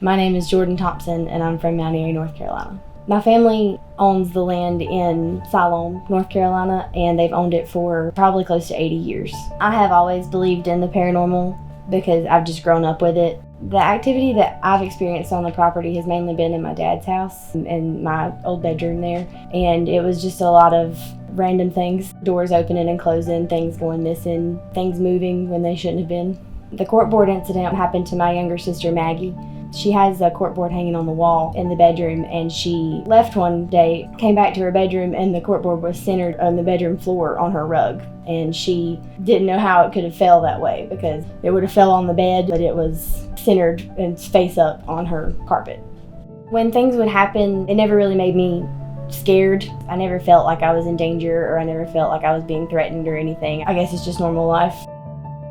My name is Jordan Thompson, and I'm from Mount Airy, North Carolina. My family owns the land in Siloam, North Carolina, and they've owned it for probably close to 80 years. I have always believed in the paranormal because I've just grown up with it. The activity that I've experienced on the property has mainly been in my dad's house, in my old bedroom there, and it was just a lot of random things, doors opening and closing, things going missing, things moving when they shouldn't have been. The corkboard incident happened to my younger sister, Maggie. She has a corkboard hanging on the wall in the bedroom, and she left one day, came back to her bedroom, and the corkboard was centered on the bedroom floor on her rug. And she didn't know how it could have fell that way because it would have fell on the bed, but it was centered and face up on her carpet. When things would happen, it never really made me scared. I never felt like I was in danger, or I never felt like I was being threatened or anything. I guess it's just normal life.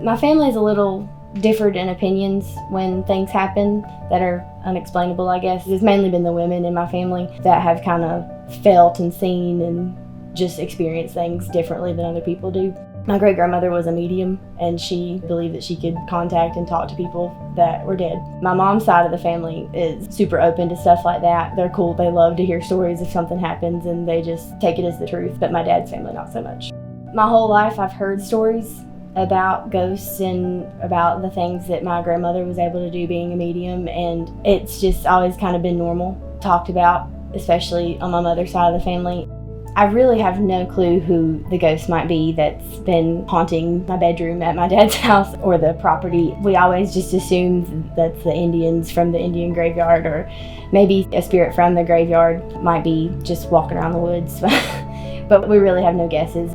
My family is a little differed in opinions when things happen that are unexplainable, I guess. It's mainly been the women in my family that have kind of felt and seen and just experienced things differently than other people do. My great-grandmother was a medium, and she believed that she could contact and talk to people that were dead. My mom's side of the family is super open to stuff like that. They're cool. They love to hear stories if something happens, and they just take it as the truth. But my dad's family, not so much. My whole life, I've heard stories about ghosts and about the things that my grandmother was able to do being a medium, and it's just always kind of been normal, talked about, especially on my mother's side of the family. I really have no clue who the ghost might be that's been haunting my bedroom at my dad's house or the property. We always just assume that's the Indians from the Indian graveyard, or maybe a spirit from the graveyard might be just walking around the woods, but we really have no guesses.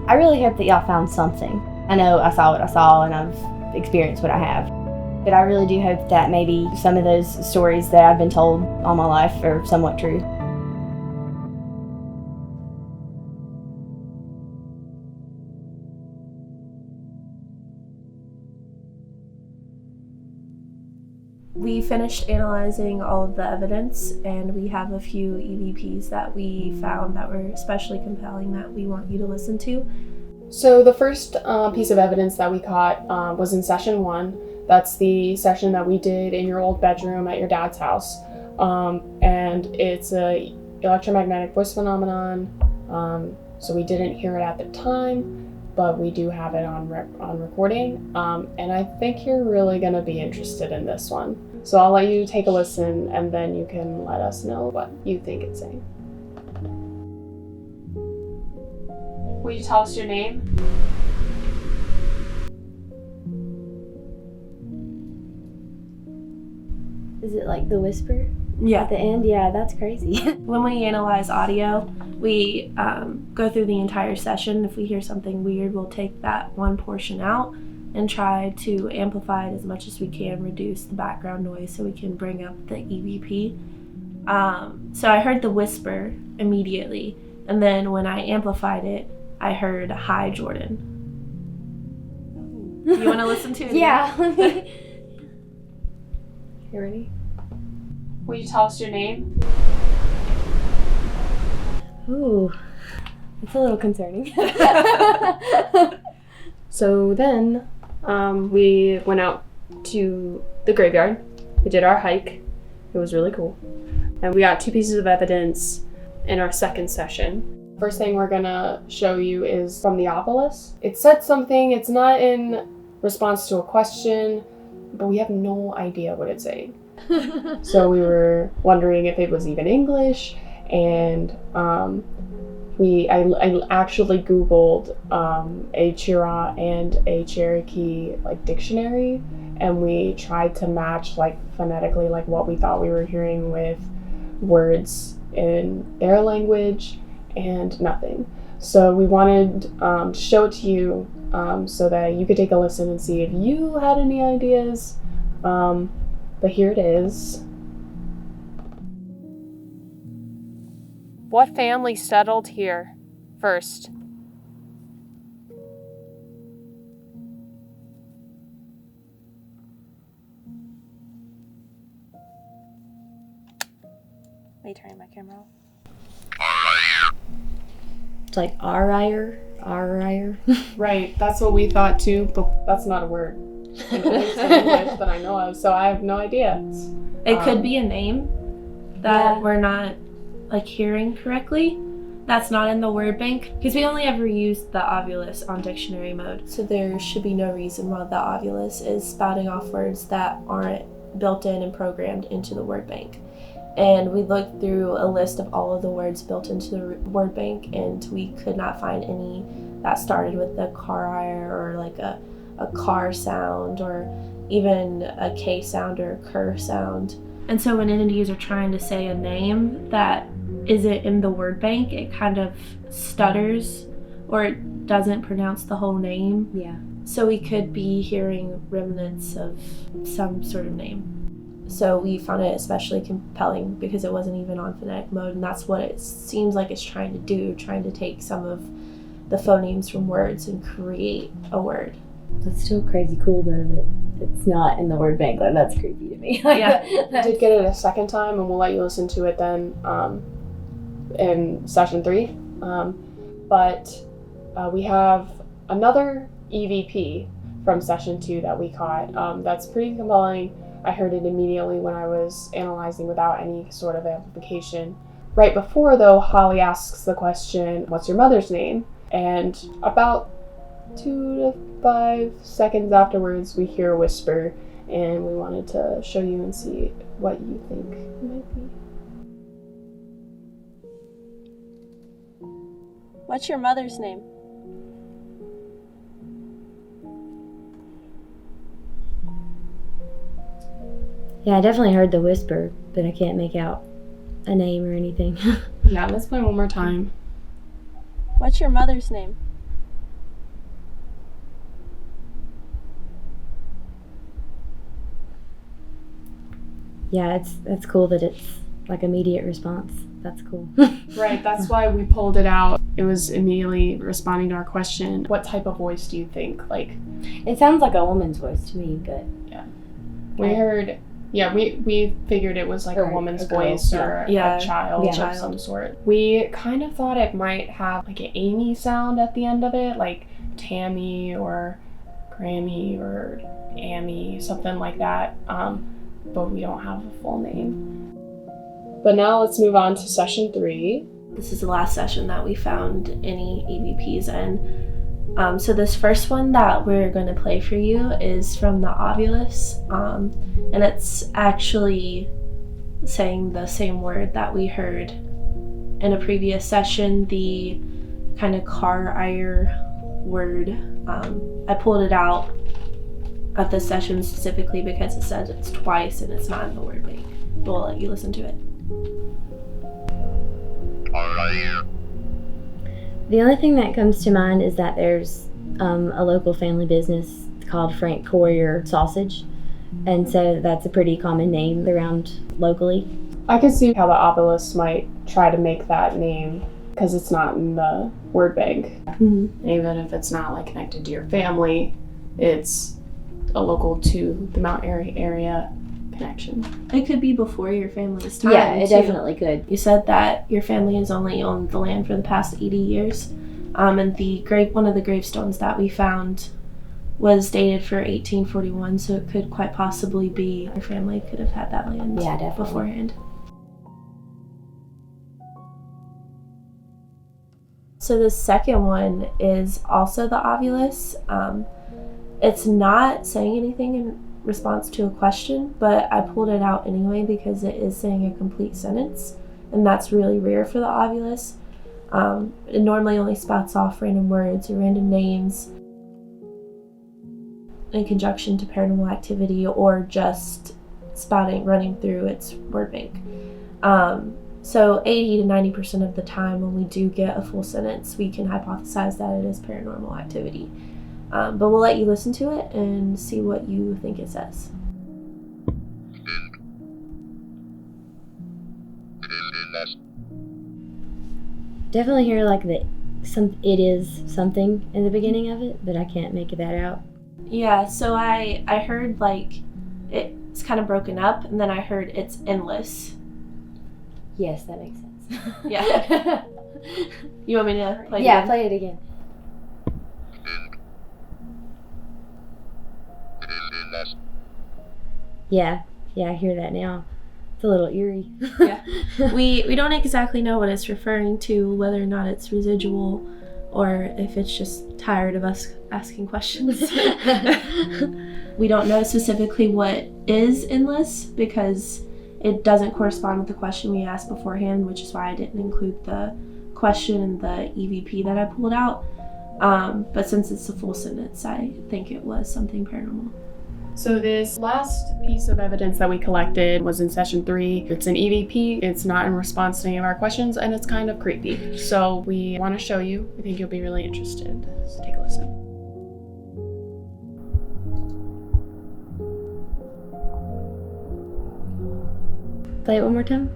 I really hope that y'all found something. I know I saw what I saw and I've experienced what I have, but I really do hope that maybe some of those stories that I've been told all my life are somewhat true. We finished analyzing all of the evidence, and we have a few EVPs that we found that were especially compelling that we want you to listen to. So the first piece of evidence that we caught was in session 1. That's the session that we did in your old bedroom at your dad's house. And it's a electromagnetic voice phenomenon. So we didn't hear it at the time, but we do have it on recording. And I think you're really gonna be interested in this one. So I'll let you take a listen, and then you can let us know what you think it's saying. Will you tell us your name? Is it like the whisper? Yeah. At the end? Yeah, that's crazy. When we analyze audio, we go through the entire session. If we hear something weird, we'll take that one portion out and try to amplify it as much as we can, reduce the background noise so we can bring up the EVP. So I heard the whisper immediately, and then when I amplified it, I heard, "Hi, Jordan." Do you want to listen to it? Yeah. You ready? Will you tell us your name? Ooh, it's a little concerning. So then we went out to the graveyard. We did our hike. It was really cool. And we got 2 pieces of evidence in our second session. First thing we're gonna show you is from the obelisk. It said something. It's not in response to a question, but we have no idea what it's saying. So we were wondering if it was even English, and I actually Googled a Chira and a Cherokee dictionary, and we tried to match phonetically what we thought we were hearing with words in their language, and nothing. So we wanted to show it to you so that you could take a listen and see if you had any ideas. But here it is. What family settled here first? Are you turning my camera off? It's like Arier. Right, that's what we thought too, but that's not a word. English that I know of, so I have no idea. It could be a name that Yeah. we're not like hearing correctly. That's not in the word bank because we only ever used the ovulus on dictionary mode. So there should be no reason why the ovulus is spouting off words that aren't built in and programmed into the word bank. And we looked through a list of all of the words built into the word bank, and we could not find any that started with a car or like a car sound or even a K sound or a cur sound. And so when entities are trying to say a name that isn't in the word bank, it kind of stutters or it doesn't pronounce the whole name. Yeah. So we could be hearing remnants of some sort of name. So we found it especially compelling because it wasn't even on phonetic mode, and that's what it seems like it's trying to do, trying to take some of the phonemes from words and create a word. That's still crazy cool though that it's not in the word bank. Like, that's creepy to me. Yeah. I did get it a second time, and we'll let you listen to it then in session 3. But we have another EVP from session 2 that we caught. That's pretty compelling. I heard it immediately when I was analyzing without any sort of amplification. Right before, though, Holly asks the question, "What's your mother's name?" And about 2 to 5 seconds afterwards, we hear a whisper, and we wanted to show you and see what you think it might be. What's your mother's name? Yeah, I definitely heard the whisper, but I can't make out a name or anything. Yeah, let's play one more time. What's your mother's name? Yeah, that's cool that it's like immediate response. That's cool. Right, that's why we pulled it out. It was immediately responding to our question, what type of voice do you think? Like, It sounds like a woman's voice to me, but we heard, we figured it was like Or a woman's a girl, voice or yeah. a child Yeah. of some sort. We kind of thought it might have like an Amy sound at the end of it, like Tammy or Grammy or Amy, something like that. But we don't have a full name. But now let's move on to session 3. This is the last session that we found any EVPs in. So this first one that we're going to play for you is from the ovulus, and it's actually saying the same word that we heard in a previous session, the kind of car-ire word. I pulled it out at this session specifically because it says it's twice and it's not in the word bank. But we'll let you listen to it. the only thing that comes to mind is that there's a local family business called Frank Courier Sausage, and so that's a pretty common name around locally. I can see how the obelisk might try to make that name because it's not in the word bank. Mm-hmm. Even if it's not like connected to your family, it's a local to the Mount Airy area connection. It could be before your family's time. Yeah, it too. definitely could. You said that your family has only owned the land for the past 80 years. And one of the gravestones that we found was dated for 1841, so it could quite possibly be your family could have had that land beforehand. So the second one is also the ovulus. It's not saying anything in response to a question, but I pulled it out anyway because it is saying a complete sentence, and that's really rare for the ovulus. It normally only spouts off random words or random names in conjunction to paranormal activity or just running through its word bank. So 80 to 90% of the time when we do get a full sentence, we can hypothesize that it is paranormal activity. But we'll let you listen to it and see what you think it says. Definitely hear like it is something in the beginning of it, but I can't make that out. Yeah, so I heard like it's kind of broken up, and then I heard it's endless. Yes, that makes sense. Yeah. You want me to play it Yeah, again? play it again. Yeah, I hear that now. It's a little eerie. Yeah. We don't exactly know what it's referring to, whether or not it's residual or if it's just tired of us asking questions. We don't know specifically what is endless because it doesn't correspond with the question we asked beforehand, which is why I didn't include the question in the EVP that I pulled out. But since it's a full sentence, I think it was something paranormal. So this last piece of evidence that we collected was in session 3. It's an EVP. It's not in response to any of our questions, and it's kind of creepy. So we want to show you. We think you'll be really interested. So take a listen. Play it one more time.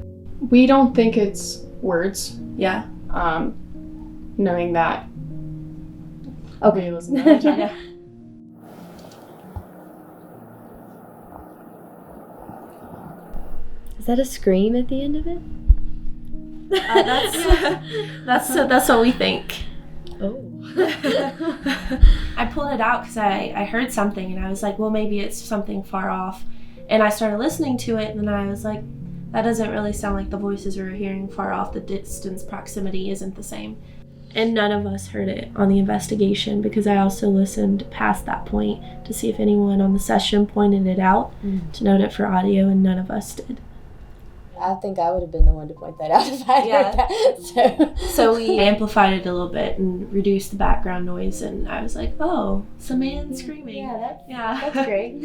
We don't think it's words. Yeah. Knowing that. Okay. Listen to that. Yeah. Is that a scream at the end of it? That's what we think. Oh. I pulled it out because I heard something and I was like, well, maybe it's something far off. And I started listening to it and then I was like, that doesn't really sound like the voices we were hearing far off. The distance proximity isn't the same. And none of us heard it on the investigation because I also listened past that point to see if anyone on the session pointed it out to note it for audio, and none of us did. I think I would have been the one to point that out if I heard that. So we amplified it a little bit and reduced the background noise, and I was like, oh, it's a man screaming. That's great.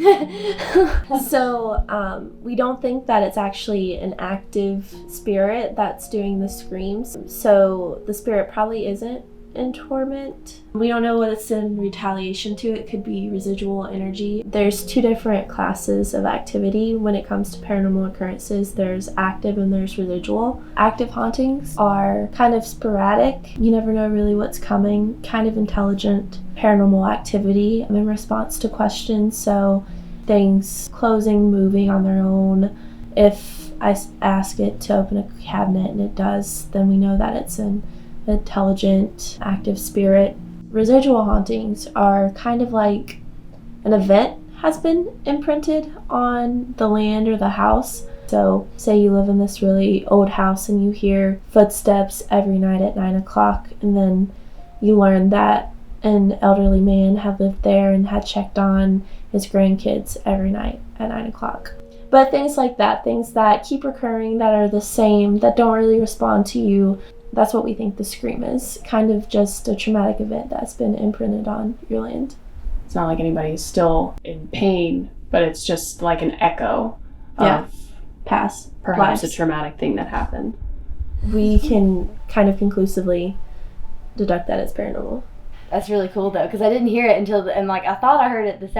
So we don't think that it's actually an active spirit that's doing the screams. So the spirit probably isn't in torment. We don't know what it's in retaliation to. It could be residual energy. There's 2 different classes of activity when it comes to paranormal occurrences. There's active and there's residual. Active hauntings are kind of sporadic. You never know really what's coming. Kind of intelligent paranormal activity in response to questions. So things closing, moving on their own. If I ask it to open a cabinet and it does, then we know that it's an intelligent, active spirit. Residual hauntings are kind of like an event has been imprinted on the land or the house. So say you live in this really old house and you hear footsteps every night at 9 o'clock, and then you learn that an elderly man had lived there and had checked on his grandkids every night at 9 o'clock. But things like that, things that keep recurring, that are the same, that don't really respond to you, that's what we think the scream is. Kind of just a traumatic event that's been imprinted on your land. It's not like anybody's still in pain, but it's just like an echo of past perhaps lives. a traumatic thing that happened. We can kind of conclusively deduct that it's paranormal. That's really cool though, because I didn't hear it until and I thought I heard it that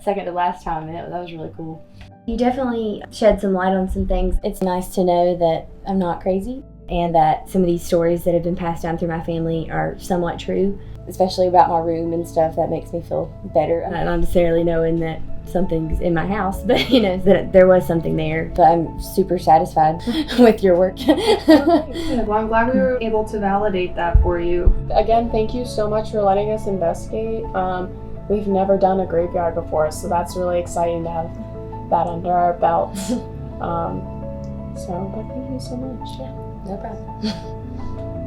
second to last time, and that was really cool. You definitely shed some light on some things. It's nice to know that I'm not crazy, and that some of these stories that have been passed down through my family are somewhat true, especially about my room and stuff. That makes me feel better. Not necessarily knowing that something's in my house, but that there was something there. But I'm super satisfied with your work. Well, I'm glad we were able to validate that for you. Again, thank you so much for letting us investigate. We've never done a graveyard before, so that's really exciting to have that under our belts. But thank you so much. No problem.